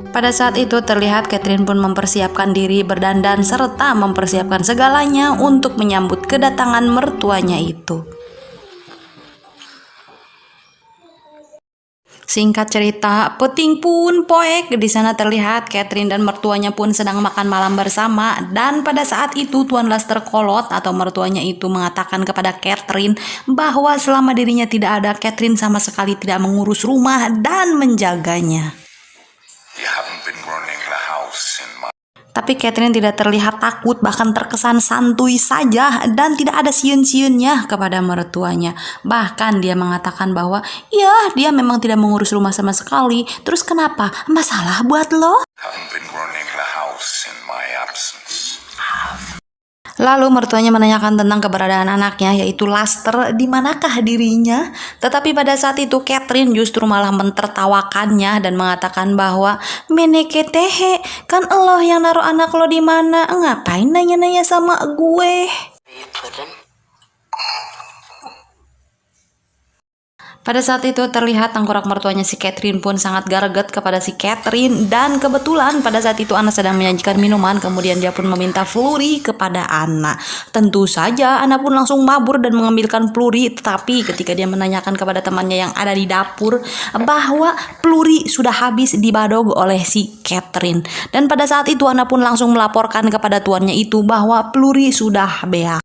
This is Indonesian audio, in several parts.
Pada saat itu terlihat Catherine pun mempersiapkan diri berdandan serta mempersiapkan segalanya untuk menyambut kedatangan mertuanya itu. Singkat cerita, peting pun poek. Di sana terlihat Catherine dan mertuanya pun sedang makan malam bersama, dan pada saat itu Tuan Lester Kolot atau mertuanya itu mengatakan kepada Catherine bahwa selama dirinya tidak ada, Catherine sama sekali tidak mengurus rumah dan menjaganya. Tapi Catherine tidak terlihat takut, bahkan terkesan santuy saja dan tidak ada siun-siunnya kepada mertuanya. Bahkan dia mengatakan bahwa ya dia memang tidak mengurus rumah sama sekali. Terus kenapa? Masalah buat lo? Lalu mertuanya menanyakan tentang keberadaan anaknya, yaitu Lester, di manakah dirinya. Tetapi pada saat itu Catherine justru malah mentertawakannya dan mengatakan bahwa meneketehe, kan Allah yang naruh anak lo di mana? Ngapain nanya-nanya sama gue? Pada saat itu terlihat tengkorak mertuanya si Catherine pun sangat greget kepada si Catherine, dan kebetulan pada saat itu Anna sedang menyajikan minuman, kemudian dia pun meminta Flurry kepada Anna. Tentu saja Anna pun langsung mabur dan mengambilkan Flurry, tetapi ketika dia menanyakan kepada temannya yang ada di dapur bahwa Flurry sudah habis dibadog oleh si Catherine, dan pada saat itu Anna pun langsung melaporkan kepada tuannya itu bahwa Flurry sudah beak.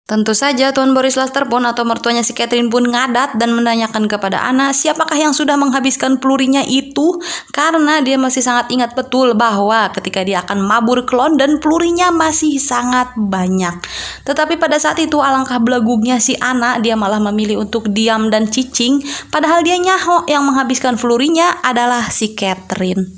Tentu saja Tuan Boris Lester pun atau mertuanya si Catherine pun ngadat dan menanyakan kepada Anna siapakah yang sudah menghabiskan pelurinya itu, karena dia masih sangat ingat betul bahwa ketika dia akan mabur ke London pelurinya masih sangat banyak. Tetapi pada saat itu alangkah belegugnya si Anna, dia malah memilih untuk diam dan cicing, padahal dia nyaho yang menghabiskan pelurinya adalah si Catherine.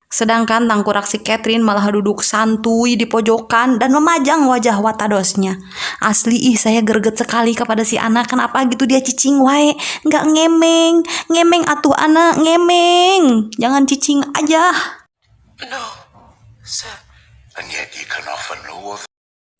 Sedangkan tangkurak si Catherine malah duduk santuy di pojokan dan memajang wajah watadosnya. Asli saya greget sekali kepada si Anna, kenapa gitu dia cicing wae, nggak ngemeng. Ngemeng atuh Anna, ngemeng. Jangan cicing aja. No, sir. And yet you can offer no other.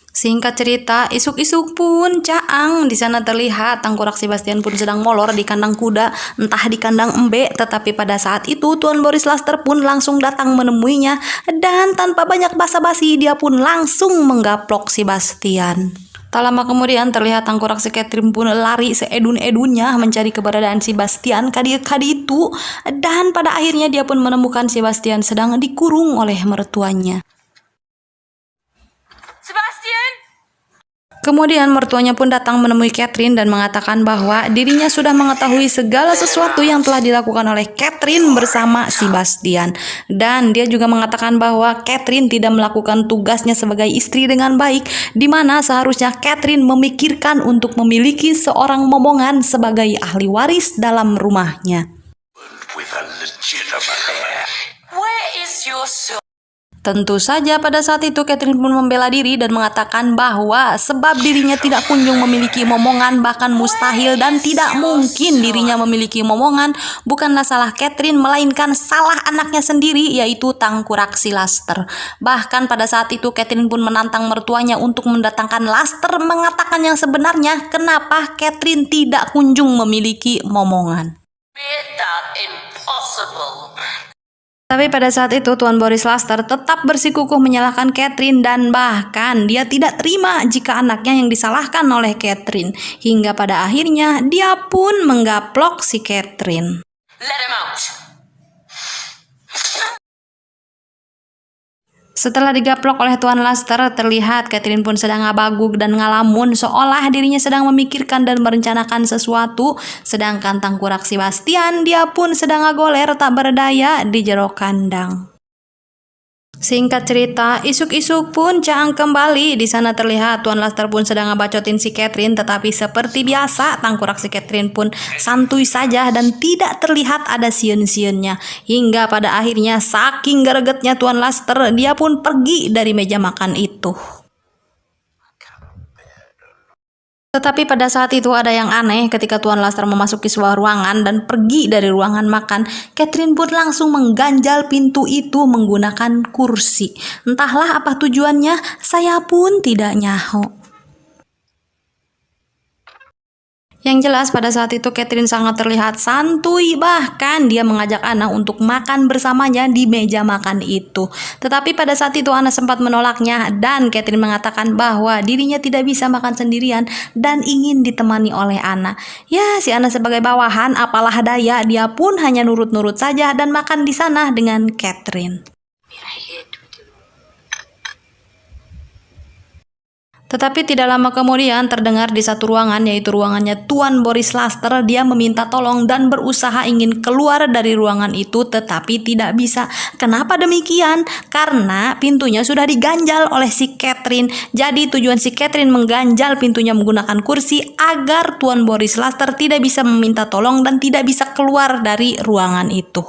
Singkat cerita, isuk-isuk pun caang. Di sana terlihat tangkurak Sebastian pun sedang molor di kandang kuda, entah di kandang embe. Tetapi pada saat itu Tuan Boris Lester pun langsung datang menemuinya, dan tanpa banyak basa-basi dia pun langsung menggaplok Sebastian. Tak lama kemudian terlihat tangkurak si Catherine pun lari seedun-edunnya mencari keberadaan Sebastian kadi itu, dan pada akhirnya dia pun menemukan Sebastian sedang dikurung oleh mertuanya. Kemudian mertuanya pun datang menemui Catherine dan mengatakan bahwa dirinya sudah mengetahui segala sesuatu yang telah dilakukan oleh Catherine bersama Sebastian. Dan dia juga mengatakan bahwa Catherine tidak melakukan tugasnya sebagai istri dengan baik, di mana seharusnya Catherine memikirkan untuk memiliki seorang momongan sebagai ahli waris dalam rumahnya. Tentu saja pada saat itu Catherine pun membela diri dan mengatakan bahwa sebab dirinya tidak kunjung memiliki momongan, bahkan mustahil dan tidak mungkin dirinya memiliki momongan, bukanlah salah Catherine melainkan salah anaknya sendiri, yaitu tangkurak si Lester. Bahkan pada saat itu Catherine pun menantang mertuanya untuk mendatangkan Lester, mengatakan yang sebenarnya kenapa Catherine tidak kunjung memiliki momongan. Tapi pada saat itu Tuan Boris Lester tetap bersikukuh menyalahkan Catherine, dan bahkan dia tidak terima jika anaknya yang disalahkan oleh Catherine. Hingga pada akhirnya dia pun menggaplok si Catherine. Let him out. Setelah digaplok oleh Tuan Lester, terlihat Catherine pun sedang ngabagug dan ngalamun seolah dirinya sedang memikirkan dan merencanakan sesuatu. Sedangkan tangkurak Sebastian, dia pun sedang ngagoler tak berdaya di jero kandang. Singkat cerita, isuk-isuk pun caang kembali. Di sana terlihat Tuan Lester pun sedang ngebacotin si Catherine, tetapi seperti biasa tangkurak si Catherine pun santuy saja dan tidak terlihat ada siun-siunnya. Hingga pada akhirnya saking gregetnya Tuan Lester, dia pun pergi dari meja makan itu. Tetapi pada saat itu ada yang aneh ketika Tuan Laster memasuki sebuah ruangan dan pergi dari ruangan makan. Catherine pun langsung mengganjal pintu itu menggunakan kursi. Entahlah apa tujuannya, saya pun tidak nyaho. Yang jelas pada saat itu Catherine sangat terlihat santuy, bahkan dia mengajak Anna untuk makan bersamanya di meja makan itu. Tetapi pada saat itu Anna sempat menolaknya dan Catherine mengatakan bahwa dirinya tidak bisa makan sendirian dan ingin ditemani oleh Anna. Ya, si Anna sebagai bawahan apalah daya, dia pun hanya nurut-nurut saja dan makan di sana dengan Catherine. Tetapi tidak lama kemudian terdengar di satu ruangan, yaitu ruangannya Tuan Boris Laster. Dia meminta tolong dan berusaha ingin keluar dari ruangan itu, tetapi tidak bisa. Kenapa demikian? Karena pintunya sudah diganjal oleh si Catherine. Jadi tujuan si Catherine mengganjal pintunya menggunakan kursi agar Tuan Boris Laster tidak bisa meminta tolong dan tidak bisa keluar dari ruangan itu.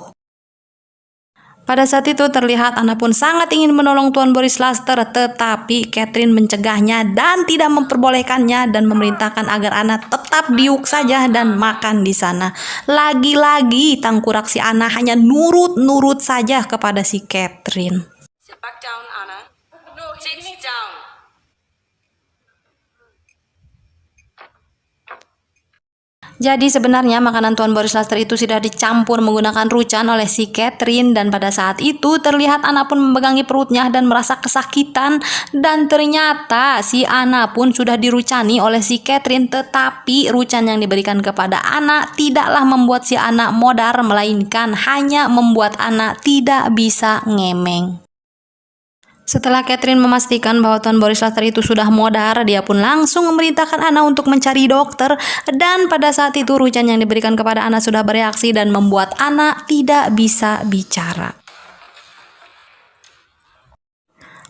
Pada saat itu terlihat Anna pun sangat ingin menolong Tuan Boris Laster, tetapi Catherine mencegahnya dan tidak memperbolehkannya dan memerintahkan agar Anna tetap biuk saja dan makan di sana. Lagi-lagi tangkurak si Anna hanya nurut-nurut saja kepada si Catherine. Sit back down, Anna. No, sit down. Jadi sebenarnya makanan Tuan Boris Laster itu sudah dicampur menggunakan rucan oleh si Catherine, dan pada saat itu terlihat Anna pun memegangi perutnya dan merasa kesakitan, dan ternyata si Anna pun sudah dirucani oleh si Catherine, tetapi rucan yang diberikan kepada Anna tidaklah membuat si Anna modar, melainkan hanya membuat Anna tidak bisa ngemeng. Setelah Catherine memastikan bahwa Tuan Boris Laster itu sudah modar, dia pun langsung memerintahkan Anna untuk mencari dokter, dan pada saat itu rucan yang diberikan kepada Anna sudah bereaksi dan membuat Anna tidak bisa bicara.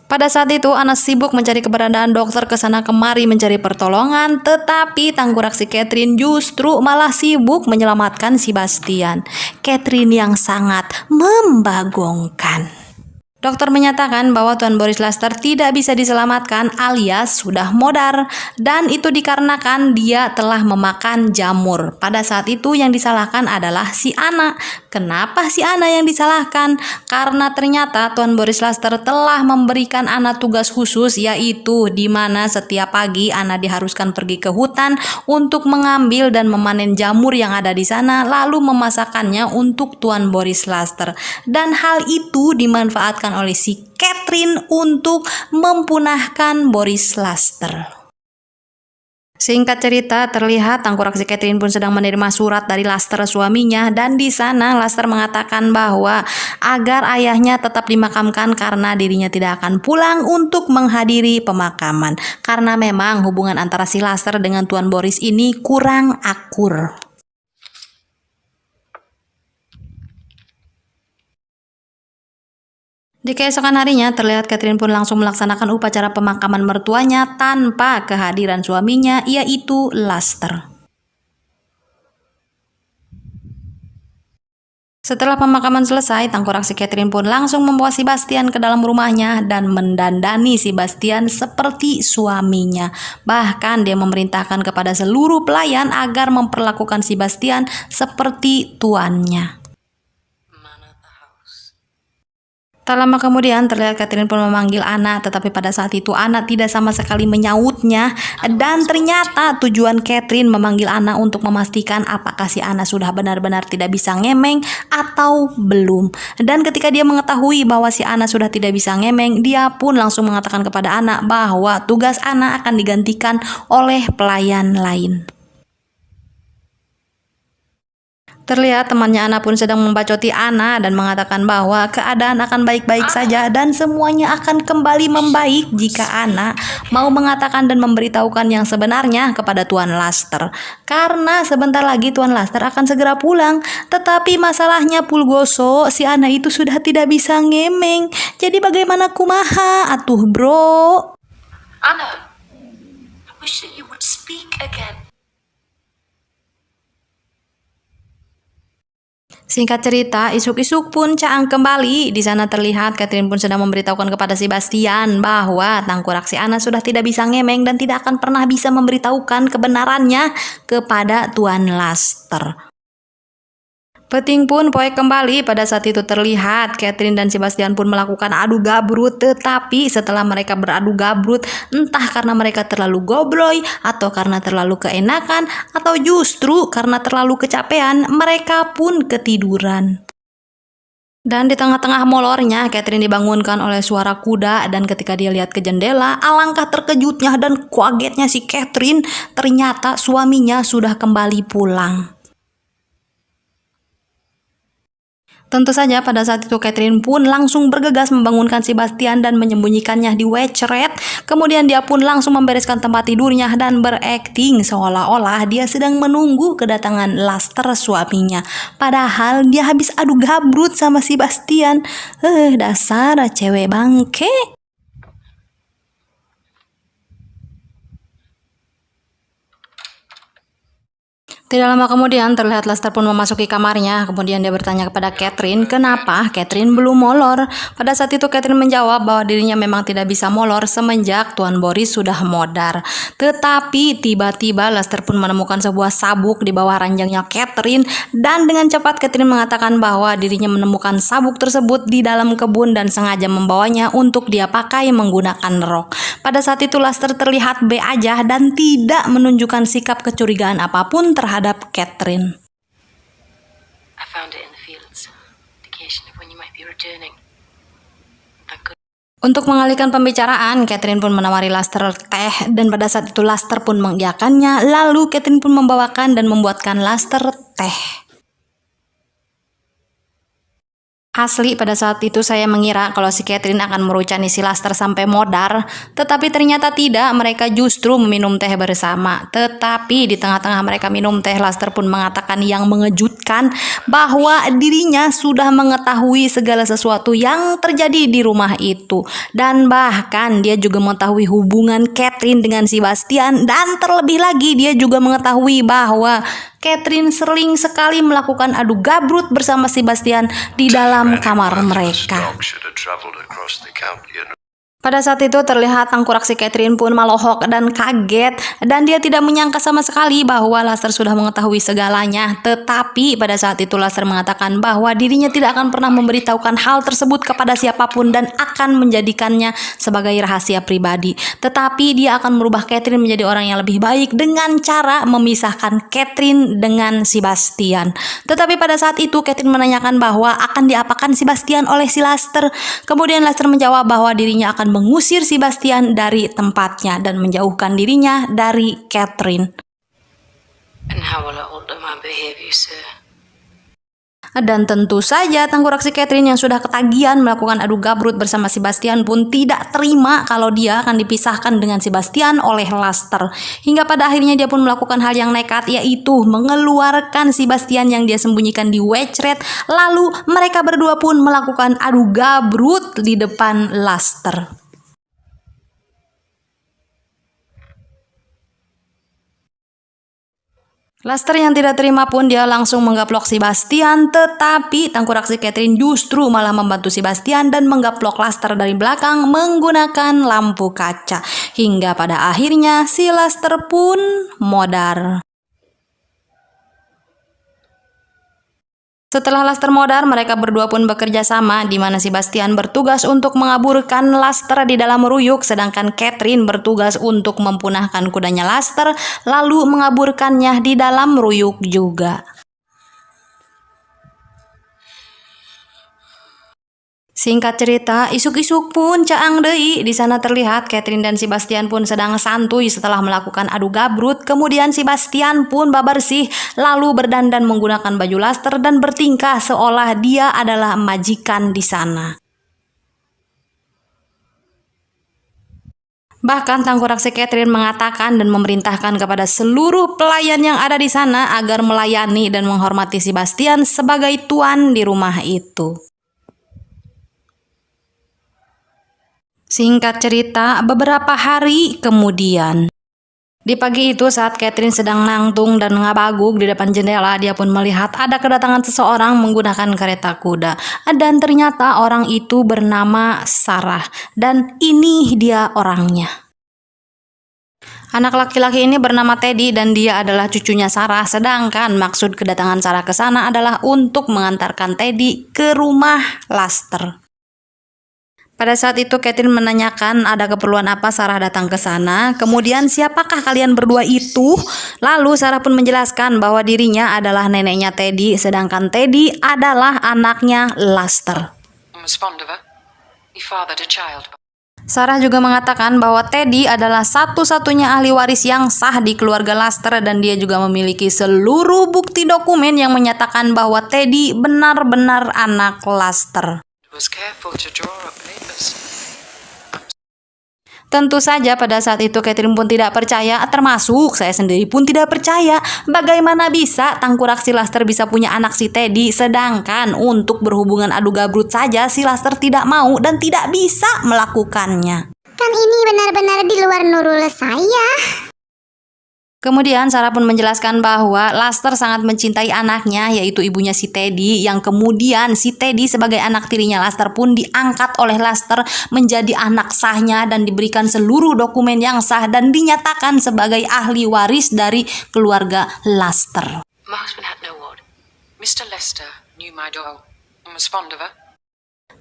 Pada saat itu Anna sibuk mencari keberadaan dokter, kesana kemari mencari pertolongan, tetapi tangkurak si Catherine justru malah sibuk menyelamatkan si Bastian. Catherine yang sangat membagongkan. Dokter menyatakan bahwa Tuan Boris Laster tidak bisa diselamatkan alias sudah modar, dan itu dikarenakan dia telah memakan jamur. Pada saat itu yang disalahkan adalah si Anna. Kenapa si Anna yang disalahkan? Karena ternyata Tuan Boris Laster telah memberikan Anna tugas khusus, yaitu di mana setiap pagi Anna diharuskan pergi ke hutan untuk mengambil dan memanen jamur yang ada di sana, lalu memasakkannya untuk Tuan Boris Laster. Dan hal itu dimanfaatkan oleh si Catherine untuk mempunahkan Boris Laster. Singkat cerita, terlihat tangkurak si Catherine pun sedang menerima surat dari Laster suaminya, dan di sana Laster mengatakan bahwa agar ayahnya tetap dimakamkan karena dirinya tidak akan pulang untuk menghadiri pemakaman, karena memang hubungan antara si Laster dengan Tuan Boris ini kurang akur. Di keesokan harinya terlihat Catherine pun langsung melaksanakan upacara pemakaman mertuanya tanpa kehadiran suaminya, yaitu Laster. Setelah pemakaman selesai, tangkurak si Catherine pun langsung membawa si Bastian ke dalam rumahnya dan mendandani si Bastian seperti suaminya. Bahkan dia memerintahkan kepada seluruh pelayan agar memperlakukan si Bastian seperti tuannya. Tak lama kemudian terlihat Catherine pun memanggil Anna, tetapi pada saat itu Anna tidak sama sekali menyautnya, dan ternyata tujuan Catherine memanggil Anna untuk memastikan apakah si Anna sudah benar-benar tidak bisa ngemeng atau belum. Dan ketika dia mengetahui bahwa si Anna sudah tidak bisa ngemeng, dia pun langsung mengatakan kepada Anna bahwa tugas Anna akan digantikan oleh pelayan lain. Terlihat temannya Anna pun sedang membacoti Anna dan mengatakan bahwa keadaan akan baik-baik saja dan semuanya akan kembali membaik jika Anna mau mengatakan dan memberitahukan yang sebenarnya kepada Tuan Laster. Karena sebentar lagi Tuan Laster akan segera pulang. Tetapi masalahnya Pulgoso, si Anna itu sudah tidak bisa ngemeng. Jadi bagaimana kumaha atuh bro? Anna, I wish that you would speak again. Singkat cerita, isuk-isuk pun Caang kembali. Di sana terlihat Catherine pun sedang memberitahukan kepada Sebastian bahwa tangkurak si Anna sudah tidak bisa ngemeng dan tidak akan pernah bisa memberitahukan kebenarannya kepada Tuan Laster. Peting pun poek kembali. Pada saat itu terlihat Catherine dan Sebastian pun melakukan adu gabrut. Tetapi setelah mereka beradu gabrut, entah karena mereka terlalu gobloy, atau karena terlalu keenakan, atau justru karena terlalu kecapean, mereka pun ketiduran. Dan di tengah-tengah molornya, Catherine dibangunkan oleh suara kuda, dan ketika dia lihat ke jendela, alangkah terkejutnya dan kagetnya si Catherine, ternyata suaminya sudah kembali pulang. Tentu saja pada saat itu Catherine pun langsung bergegas membangunkan Sebastian dan menyembunyikannya di weceret. Kemudian dia pun langsung membereskan tempat tidurnya dan berakting seolah-olah dia sedang menunggu kedatangan Laster suaminya. Padahal dia habis adu gabrut sama Sebastian. Dasar cewek bangke. Tidak lama kemudian terlihat Lester pun memasuki kamarnya. Kemudian dia bertanya kepada Catherine, kenapa Catherine belum molor? Pada saat itu Catherine menjawab bahwa dirinya memang tidak bisa molor semenjak Tuan Boris sudah modar. Tetapi tiba-tiba Lester pun menemukan sebuah sabuk di bawah ranjangnya Catherine, dan dengan cepat Catherine mengatakan bahwa dirinya menemukan sabuk tersebut di dalam kebun dan sengaja membawanya untuk dia pakai menggunakan rok. Pada saat itu Lester terlihat B aja dan tidak menunjukkan sikap kecurigaan apapun terhadap Catherine. I found it in the fields. Indication of when you might be returning. Untuk mengalihkan pembicaraan, Catherine pun menawari Lester teh, dan pada saat itu Lester pun mengiyakannya. Lalu Catherine pun membawakan dan membuatkan Lester teh. Asli pada saat itu saya mengira kalau si Catherine akan merucani si Lester sampai modar, tetapi ternyata tidak, mereka justru meminum teh bersama. Tetapi di tengah-tengah mereka minum teh, Lester pun mengatakan yang mengejutkan bahwa dirinya sudah mengetahui segala sesuatu yang terjadi di rumah itu. Dan bahkan dia juga mengetahui hubungan Catherine dengan Sebastian, dan terlebih lagi dia juga mengetahui bahwa Catherine sering sekali melakukan adu gabrut bersama Sebastian di dalam kamar mereka. Pada saat itu terlihat tangkurak si Catherine pun malohok dan kaget, dan dia tidak menyangka sama sekali bahwa Lester sudah mengetahui segalanya. Tetapi pada saat itu Lester mengatakan bahwa dirinya tidak akan pernah memberitahukan hal tersebut kepada siapapun dan akan menjadikannya sebagai rahasia pribadi. Tetapi dia akan merubah Catherine menjadi orang yang lebih baik dengan cara memisahkan Catherine dengan Sebastian. Tetapi pada saat itu Catherine menanyakan bahwa akan diapakan Sebastian oleh si Lester. Kemudian Lester menjawab bahwa dirinya akan mengusir Sebastian dari tempatnya dan menjauhkan dirinya dari Catherine. And how will I alter my behavior, sir? Dan tentu saja tangkurak si Catherine yang sudah ketagihan melakukan adu gabrut bersama Sebastian pun tidak terima kalau dia akan dipisahkan dengan Sebastian oleh Lester. Hingga pada akhirnya dia pun melakukan hal yang nekat, yaitu mengeluarkan Sebastian yang dia sembunyikan di weceret. Lalu mereka berdua pun melakukan adu gabrut di depan Lester. Lester yang tidak terima pun dia langsung menggaplok Sebastian, tetapi tangkurak si Catherine justru malah membantu Sebastian dan menggaplok Lester dari belakang menggunakan lampu kaca. Hingga pada akhirnya si Lester pun modar. Setelah Lester modar, mereka berdua pun bekerja sama, di mana Sebastian bertugas untuk mengaburkan Lester di dalam ruyuk, sedangkan Catherine bertugas untuk mempunahkan kudanya Lester, lalu mengaburkannya di dalam ruyuk juga. Singkat cerita, isuk-isuk pun caang deui. Di sana terlihat Catherine dan Sebastian pun sedang santuy setelah melakukan adu gabrut. Kemudian Sebastian pun babersih, lalu berdandan menggunakan baju Lester dan bertingkah seolah dia adalah majikan di sana. Bahkan tangkurak si Catherine mengatakan dan memerintahkan kepada seluruh pelayan yang ada di sana agar melayani dan menghormati Sebastian sebagai tuan di rumah itu. Singkat cerita, beberapa hari kemudian Di pagi itu saat Catherine sedang nangtung dan ngabaguk di depan jendela, dia pun melihat ada kedatangan seseorang menggunakan kereta kuda. Dan ternyata orang itu bernama Sarah. Dan ini dia orangnya. Anak laki-laki ini bernama Teddy dan dia adalah cucunya Sarah. Sedangkan maksud kedatangan Sarah ke sana adalah untuk mengantarkan Teddy ke rumah Laster. Pada saat itu Catherine menanyakan ada keperluan apa Sarah datang ke sana. Kemudian siapakah kalian berdua itu? Lalu Sarah pun menjelaskan bahwa dirinya adalah neneknya Teddy, sedangkan Teddy adalah anaknya Laster. Was fond of her. He fathered a child. Sarah juga mengatakan bahwa Teddy adalah satu-satunya ahli waris yang sah di keluarga Laster dan dia juga memiliki seluruh bukti dokumen yang menyatakan bahwa Teddy benar-benar anak Laster. Was careful to draw up papers. Tentu saja pada saat itu Catherine pun tidak percaya, termasuk saya sendiri pun tidak percaya. Bagaimana bisa tangkurak si Laster bisa punya anak si Teddy, sedangkan untuk berhubungan adu gabrut saja si Laster tidak mau dan tidak bisa melakukannya. Kan ini benar-benar di luar nurul saya. Kemudian Sarah pun menjelaskan bahwa Laster sangat mencintai anaknya, yaitu ibunya si Teddy, yang kemudian si Teddy sebagai anak tirinya Laster pun diangkat oleh Laster menjadi anak sahnya dan diberikan seluruh dokumen yang sah dan dinyatakan sebagai ahli waris dari keluarga Laster. My husband had no ward. Mr. Lester knew my daughter and was fond of her.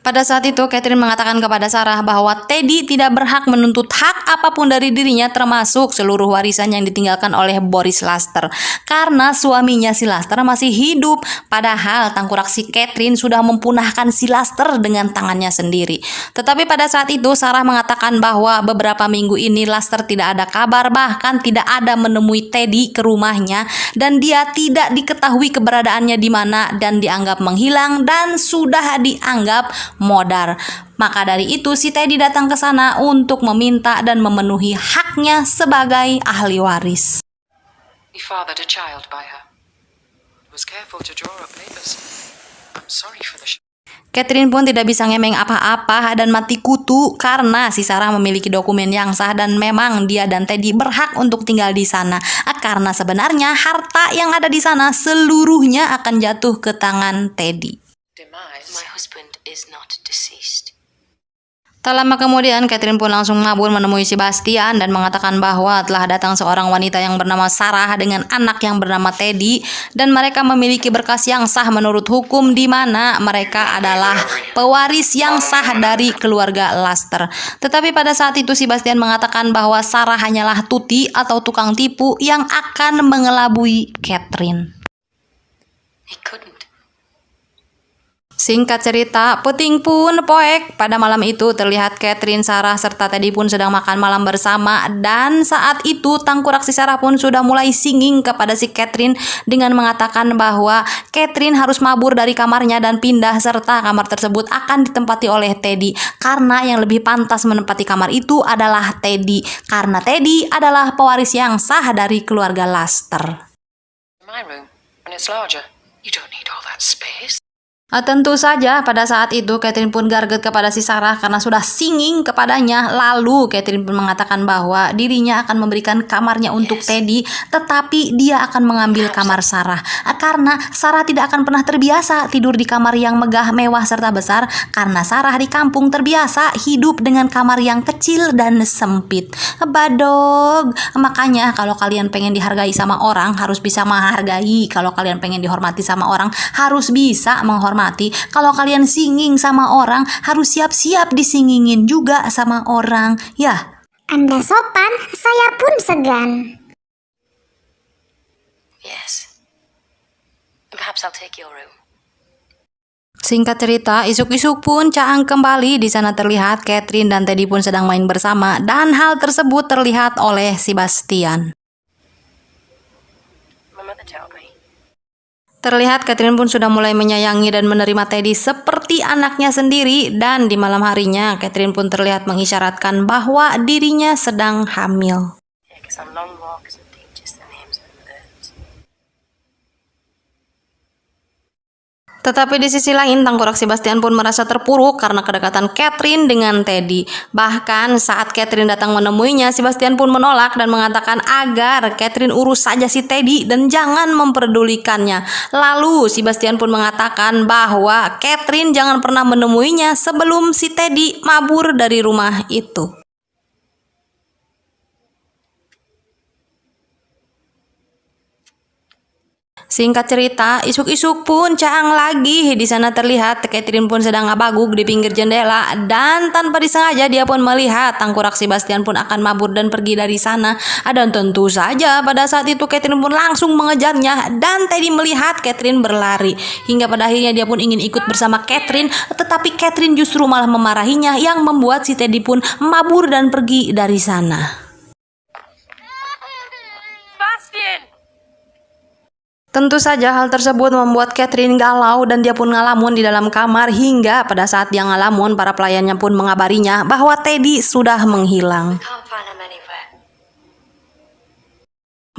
Pada saat itu Catherine mengatakan kepada Sarah bahwa Teddy tidak berhak menuntut hak apapun dari dirinya, termasuk seluruh warisan yang ditinggalkan oleh Boris Laster, karena suaminya si Laster masih hidup. Padahal tangkurak si Catherine sudah mempunahkan si Laster dengan tangannya sendiri. Tetapi pada saat itu Sarah mengatakan bahwa beberapa minggu ini Laster tidak ada kabar, bahkan tidak ada menemui Teddy ke rumahnya, dan dia tidak diketahui keberadaannya di mana dan dianggap menghilang dan sudah dianggap modar. Maka dari itu si Teddy datang ke sana untuk meminta dan memenuhi haknya sebagai ahli waris. He fathered a child by her. Was careful to draw up papers. I'm sorry for the Catherine pun tidak bisa ngemeng apa-apa dan mati kutu karena si Sarah memiliki dokumen yang sah dan memang dia dan Teddy berhak untuk tinggal di sana. Karena sebenarnya harta yang ada di sana seluruhnya akan jatuh ke tangan Teddy. demise. My husband is not deceased. Tak lama kemudian, Catherine pun langsung mabur menemui Sebastian dan mengatakan bahwa telah datang seorang wanita yang bernama Sarah dengan anak yang bernama Teddy dan mereka memiliki berkas yang sah menurut hukum di mana mereka adalah pewaris yang sah dari keluarga Laster. Tetapi pada saat itu Sebastian mengatakan bahwa Sarah hanyalah tuti atau tukang tipu yang akan mengelabui Catherine. He couldn't. Singkat cerita, peting pun poek. Pada malam itu terlihat Catherine, Sarah, serta Teddy pun sedang makan malam bersama. Dan saat itu tangkurak si Sarah pun sudah mulai singing kepada si Catherine dengan mengatakan bahwa Catherine harus mabur dari kamarnya dan pindah, serta kamar tersebut akan ditempati oleh Teddy. Karena yang lebih pantas menempati kamar itu adalah Teddy. Karena Teddy adalah pewaris yang sah dari keluarga Laster. My room, and it's larger. You don't need all that space. Tentu saja pada saat itu Catherine pun garget kepada si Sarah karena sudah singing kepadanya. Lalu Catherine pun mengatakan bahwa dirinya akan memberikan kamarnya untuk Teddy, tetapi dia akan mengambil kamar Sarah. Karena Sarah tidak akan pernah terbiasa tidur di kamar yang megah, mewah, serta besar. Karena Sarah di kampung terbiasa hidup dengan kamar yang kecil dan sempit. Badog. Makanya kalau kalian pengen dihargai sama orang harus bisa menghargai. Kalau kalian pengen dihormati sama orang harus bisa menghormati. Kalau kalian singing sama orang harus siap-siap disingingin juga sama orang. Ya. Anda sopan, saya pun segan. Yes. Perhaps I'll take your room. Singkat cerita, isuk-isuk pun caang kembali. Di sana terlihat Catherine dan Teddy pun sedang main bersama dan hal tersebut terlihat oleh Sebastian. My mother told me. Terlihat Catherine pun sudah mulai menyayangi dan menerima Teddy seperti anaknya sendiri, dan di malam harinya Catherine pun terlihat mengisyaratkan bahwa dirinya sedang hamil. Take some long walks and teach us the names of the birds. Tetapi di sisi lain, tengkorak Sebastian pun merasa terpuruk karena kedekatan Catherine dengan Teddy. Bahkan saat Catherine datang menemuinya, Sebastian pun menolak dan mengatakan agar Catherine urus saja si Teddy dan jangan memperdulikannya. Lalu Sebastian pun mengatakan bahwa Catherine jangan pernah menemuinya sebelum si Teddy mabur dari rumah itu. Singkat cerita, isuk-isuk pun caang lagi. Di sana terlihat Catherine pun sedang ngabaguk di pinggir jendela dan tanpa disengaja dia pun melihat tengkorak Sebastian pun akan mabur dan pergi dari sana. Dan tentu saja pada saat itu Catherine pun langsung mengejarnya dan Teddy melihat Catherine berlari. Hingga pada akhirnya dia pun ingin ikut bersama Catherine, tetapi Catherine justru malah memarahinya yang membuat si Teddy pun mabur dan pergi dari sana. Tentu saja hal tersebut membuat Catherine galau dan dia pun ngalamun di dalam kamar hingga pada saat dia ngalamun para pelayannya pun mengabarinya bahwa Teddy sudah menghilang.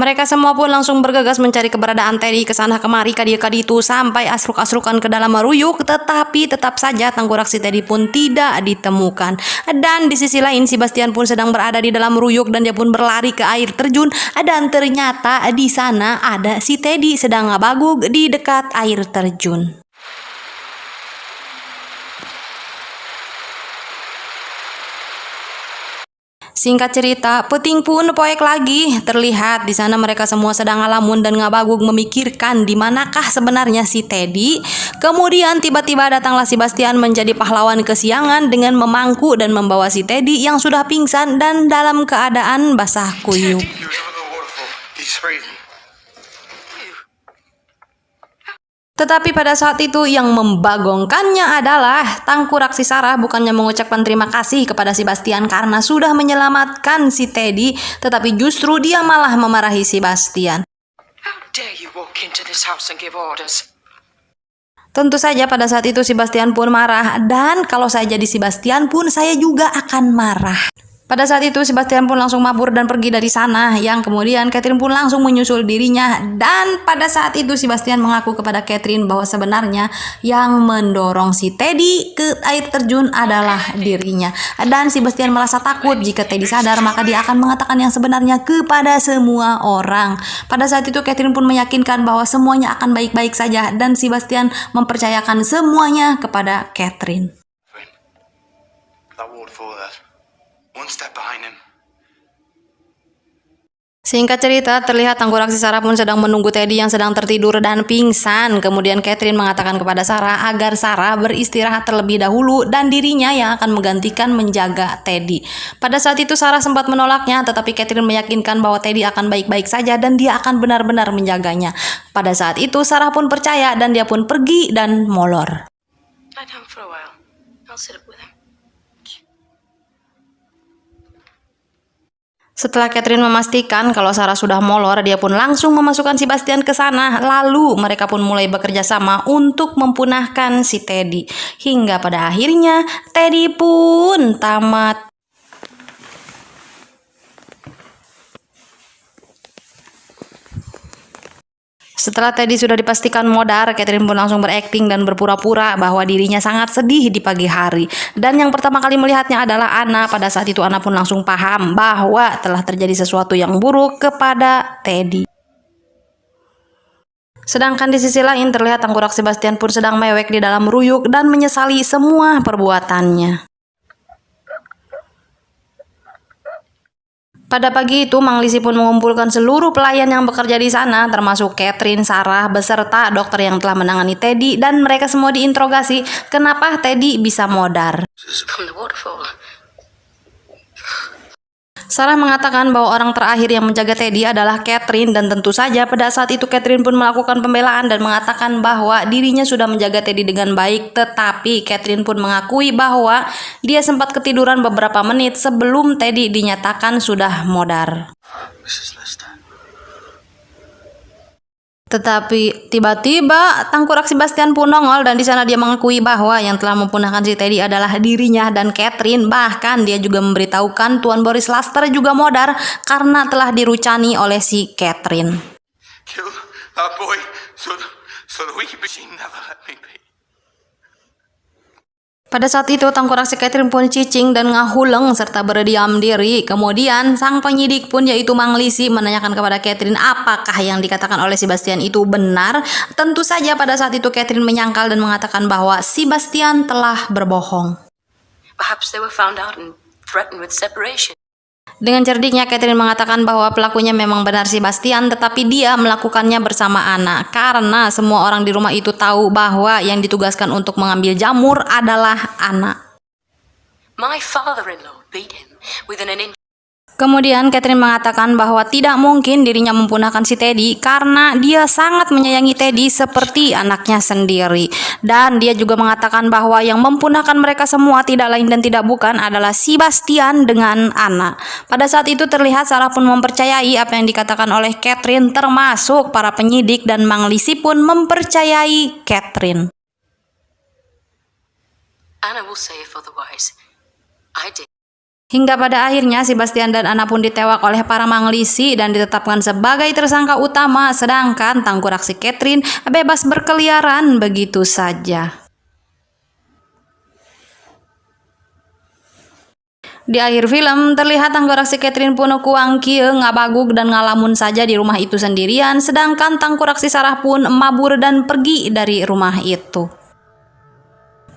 Mereka semua pun langsung bergegas mencari keberadaan Teddy ke sana kemari kaditu sampai asruk-asrukan ke dalam ruyuk, tetapi tetap saja tengkorak si Teddy pun tidak ditemukan. Dan di sisi lain Sebastian pun sedang berada di dalam ruyuk dan dia pun berlari ke air terjun dan ternyata di sana ada si Teddy sedang ngabaguk di dekat air terjun. Singkat cerita, peting pun poek lagi. Terlihat di sana mereka semua sedang ngalamun dan ngabaguk memikirkan di manakah sebenarnya si Teddy. Kemudian tiba-tiba datanglah Sebastian menjadi pahlawan kesiangan dengan memangku dan membawa si Teddy yang sudah pingsan dan dalam keadaan basah kuyup. Tetapi pada saat itu yang membagongkannya adalah tengkorak si Sarah bukannya mengucapkan terima kasih kepada Sebastian karena sudah menyelamatkan si Teddy, tetapi justru dia malah memarahi Sebastian. How dare you walk into this house and give orders? Tentu saja pada saat itu Sebastian pun marah dan kalau saya jadi Sebastian pun saya juga akan marah. Pada saat itu Sebastian pun langsung mabur dan pergi dari sana, yang kemudian Catherine pun langsung menyusul dirinya. Dan pada saat itu Sebastian mengaku kepada Catherine bahwa sebenarnya yang mendorong si Teddy ke air terjun adalah dirinya. Dan Sebastian merasa takut jika Teddy sadar maka dia akan mengatakan yang sebenarnya kepada semua orang. Pada saat itu Catherine pun meyakinkan bahwa semuanya akan baik-baik saja dan Sebastian mempercayakan semuanya kepada Catherine. One step behind him. Singkat cerita, terlihat tengkorak si Sarah pun sedang menunggu Teddy yang sedang tertidur dan pingsan. Kemudian Catherine mengatakan kepada Sarah agar Sarah beristirahat terlebih dahulu dan dirinya yang akan menggantikan menjaga Teddy. Pada saat itu Sarah sempat menolaknya, tetapi Catherine meyakinkan bahwa Teddy akan baik-baik saja dan dia akan benar-benar menjaganya. Pada saat itu Sarah pun percaya dan dia pun pergi dan molor. Lie down for a while. I'll sit up with him. Setelah Catherine memastikan kalau Sarah sudah molor, dia pun langsung memasukkan Sebastian ke sana. Lalu mereka pun mulai bekerja sama untuk mempunahkan si Teddy. Hingga pada akhirnya Teddy pun tamat. Setelah Teddy sudah dipastikan modar, Catherine pun langsung berakting dan berpura-pura bahwa dirinya sangat sedih di pagi hari. Dan yang pertama kali melihatnya adalah Anna. Pada saat itu Anna pun langsung paham bahwa telah terjadi sesuatu yang buruk kepada Teddy. Sedangkan di sisi lain terlihat tengkorak Sebastian pun sedang mewek di dalam ruyuk dan menyesali semua perbuatannya. Pada pagi itu, Mang Lisi pun mengumpulkan seluruh pelayan yang bekerja di sana, termasuk Catherine, Sarah, beserta dokter yang telah menangani Teddy, dan mereka semua diinterogasi kenapa Teddy bisa modar. From the waterfall. Sarah mengatakan bahwa orang terakhir yang menjaga Teddy adalah Catherine dan tentu saja pada saat itu Catherine pun melakukan pembelaan dan mengatakan bahwa dirinya sudah menjaga Teddy dengan baik, tetapi Catherine pun mengakui bahwa dia sempat ketiduran beberapa menit sebelum Teddy dinyatakan sudah modar. Mrs. Lester. Tetapi tiba-tiba tengkorak Sebastian pun nongol dan di sana dia mengakui bahwa yang telah mempunahkan si Teddy adalah dirinya dan Catherine. Bahkan dia juga memberitahukan Tuan Boris Lester juga modar karena telah dirucani oleh si Catherine. Kill that boy So the week, she never let me be. Pada saat itu tengkorak si Catherine pun cicing dan ngahuleng serta berdiam diri. Kemudian sang penyidik pun yaitu Mang Lisi menanyakan kepada Catherine apakah yang dikatakan oleh si Bastian itu benar. Tentu saja pada saat itu Catherine menyangkal dan mengatakan bahwa si Bastian telah berbohong. Perhaps they were found out and threatened with separation. Dengan cerdiknya Catherine mengatakan bahwa pelakunya memang benar si Bastian, tetapi dia melakukannya bersama Anna karena semua orang di rumah itu tahu bahwa yang ditugaskan untuk mengambil jamur adalah Anna. My father-in-law beat him within an inch. Kemudian Catherine mengatakan bahwa tidak mungkin dirinya mempunahkan si Teddy karena dia sangat menyayangi Teddy seperti anaknya sendiri. Dan dia juga mengatakan bahwa yang mempunahkan mereka semua tidak lain dan tidak bukan adalah si Bastian dengan Anna. Pada saat itu terlihat Sarah pun mempercayai apa yang dikatakan oleh Catherine, termasuk para penyidik dan Mang Lisi pun mempercayai Catherine. Anna will say if otherwise. I did. Hingga pada akhirnya si Bastian dan Anna pun ditewak oleh para Mang Lisi dan ditetapkan sebagai tersangka utama, sedangkan tengkorak si Catherine bebas berkeliaran begitu saja. Di akhir film terlihat tengkorak si Catherine pun kuang kieu ngabagug dan ngalamun saja di rumah itu sendirian, sedangkan tengkorak si Sarah pun mabur dan pergi dari rumah itu.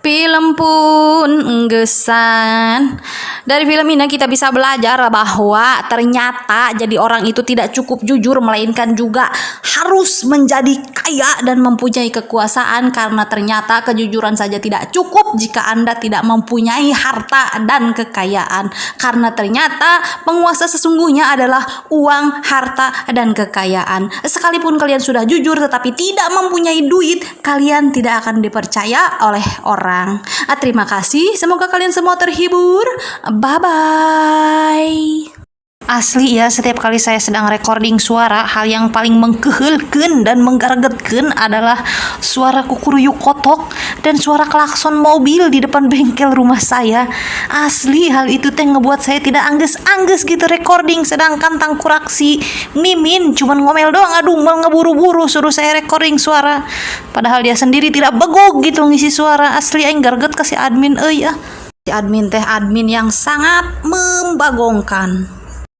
Film pun enggesan. Dari film ini kita bisa belajar bahwa ternyata jadi orang itu tidak cukup jujur, melainkan juga harus menjadi kaya dan mempunyai kekuasaan, karena ternyata kejujuran saja tidak cukup jika Anda tidak mempunyai harta dan kekayaan, karena ternyata penguasa sesungguhnya adalah uang, harta, dan kekayaan. Sekalipun kalian sudah jujur tetapi tidak mempunyai duit, kalian tidak akan dipercaya oleh orang. Terima kasih, semoga kalian semua terhibur. Bye-bye. Asli ya, setiap kali saya sedang recording suara, hal yang paling mengkehelkeun dan menggaregetkeun adalah suara kukuruyuk kotok dan suara klakson mobil di depan bengkel rumah saya. Asli hal itu teh ngebuat saya tidak angges-angges gitu recording, sedangkan tangkurak si Mimin cuman ngomel doang, aduh mal ngeburu-buru suruh saya recording suara. Padahal dia sendiri tidak begog gitu ngisi suara. Asli aing gareget ke si admin euy ya. Si admin teh admin yang sangat membagongkan.